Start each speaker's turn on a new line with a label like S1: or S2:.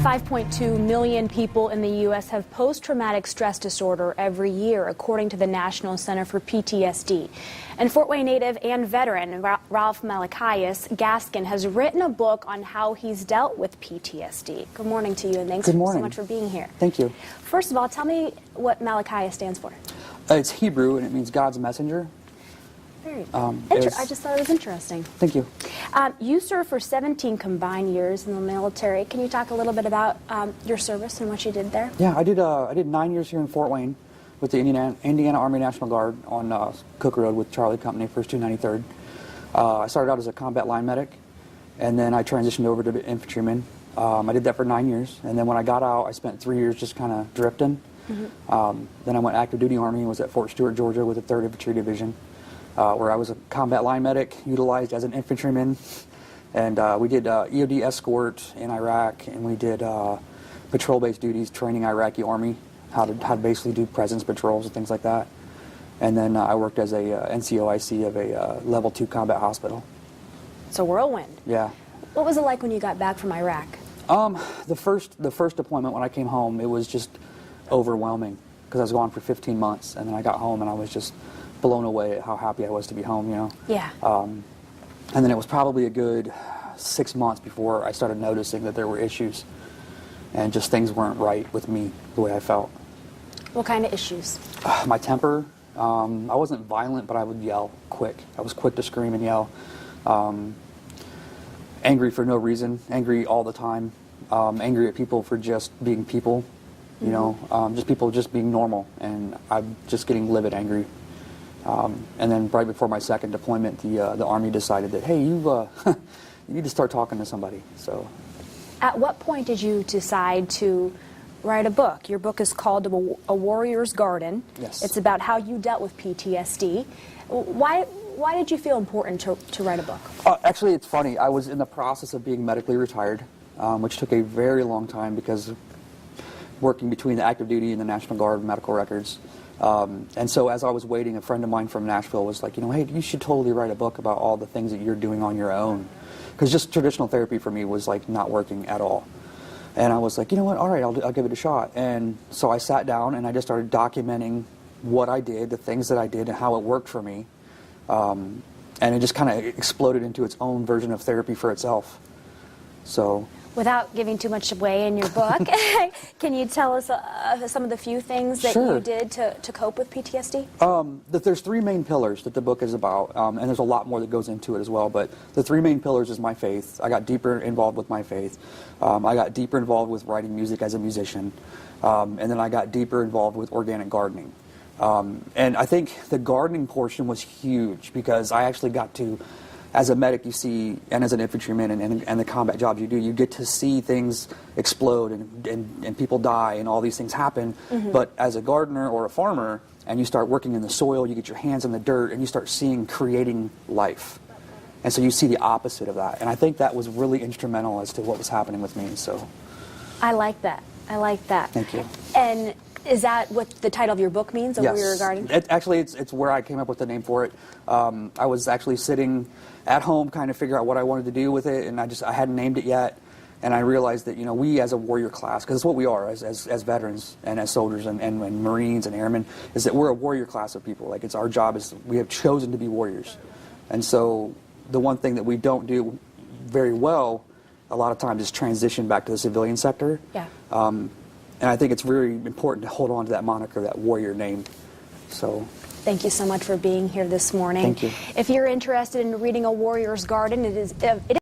S1: 5.2 million people in the U.S. have post-traumatic stress disorder every year, according to the National Center for PTSD. And Fort Wayne native and veteran Ralph Malachias Gaskin has written a book on how he's dealt with PTSD. Good morning to you, and thanks so much for being here.
S2: Thank you.
S1: First of all, tell me what Malachias stands for.
S2: It's Hebrew, and it means God's messenger.
S1: I just thought it was interesting.
S2: Thank you.
S1: You served for 17 combined years in the military. Can you talk a little bit about your service and what you did there?
S2: Yeah, I did 9 years here in Fort Wayne with the Indiana Army National Guard on Cook Road with Charlie Company, 1st 293rd. I started out as a combat line medic, and then I transitioned over to infantryman. I did that for 9 years, and then when I got out, I spent 3 years just kind of drifting. Then I went active duty Army and was at Fort Stewart, Georgia with the 3rd Infantry Division. Where I was a combat line medic, utilized as an infantryman, and we did EOD escort in Iraq, and we did patrol-based duties, training Iraqi Army, how to basically do presence patrols and things like that. And then I worked as a NCOIC of a level 2 combat hospital.
S1: It's a whirlwind.
S2: Yeah.
S1: What was it like when you got back from Iraq?
S2: The first deployment when I came home, it was just overwhelming because I was gone for 15 months, and then I got home and I was just blown away at how happy I was to be home, you know.
S1: Yeah.
S2: And then it was probably a good 6 months before I started noticing that there were issues and just things weren't right with me the way I felt.
S1: What kind of issues?
S2: My temper. I wasn't violent, but I would yell quick. I was quick to scream and yell. Angry for no reason, angry all the time, angry at people for just being people, you know, just people just being normal, and I'm just getting livid angry. And then right before my second deployment, the Army decided that, hey, you need to start talking to somebody. So,
S1: at what point did you decide to write a book? Your book is called A Warrior's Garden.
S2: Yes.
S1: It's about how you dealt with PTSD. Why did you feel important to write a book?
S2: Actually, it's funny. I was in the process of being medically retired, which took a very long time because of working between the active duty and the National Guard medical records. And so as I was waiting, a friend of mine from Nashville was like, you know, hey, you should totally write a book about all the things that you're doing on your own. Because just traditional therapy for me was like not working at all. And I was like, you know what, all right, I'll give it a shot. And so I sat down and I just started documenting what I did, the things that I did, and how it worked for me. And it just kind of exploded into its own version of therapy for itself. So,
S1: without giving too much away in your book, can you tell us some of the few things that you did to cope with PTSD?
S2: There's 3 main pillars that the book is about, and there's a lot more that goes into it as well, but the 3 main pillars is my faith. I got deeper involved with my faith. I got deeper involved with writing music as a musician, and then I got deeper involved with organic gardening. And I think the gardening portion was huge because I actually got to, as a medic, you see, and as an infantryman and the combat jobs you do, you get to see things explode and people die and all these things happen. But as a gardener or a farmer, and you start working in the soil, you get your hands in the dirt, and you start creating life. And so you see the opposite of that. And I think that was really instrumental as to what was happening with me. So,
S1: I like that. I like that.
S2: Thank you.
S1: And is that what the title of your book means, A Warrior's Garden?
S2: Actually, it's where I came up with the name for it. I was actually sitting at home, kind of figure out what I wanted to do with it, and I hadn't named it yet. And I realized that, you know, we as a warrior class, because it's what we are as veterans and as soldiers and Marines and airmen, is that we're a warrior class of people. Like, it's our job is we have chosen to be warriors. And so the one thing that we don't do very well a lot of times is transition back to the civilian sector.
S1: Yeah.
S2: And I think it's very important to hold on to that moniker, that warrior name. So,
S1: thank you so much for being here this morning.
S2: Thank you.
S1: If you're interested in reading A Warrior's Garden, it is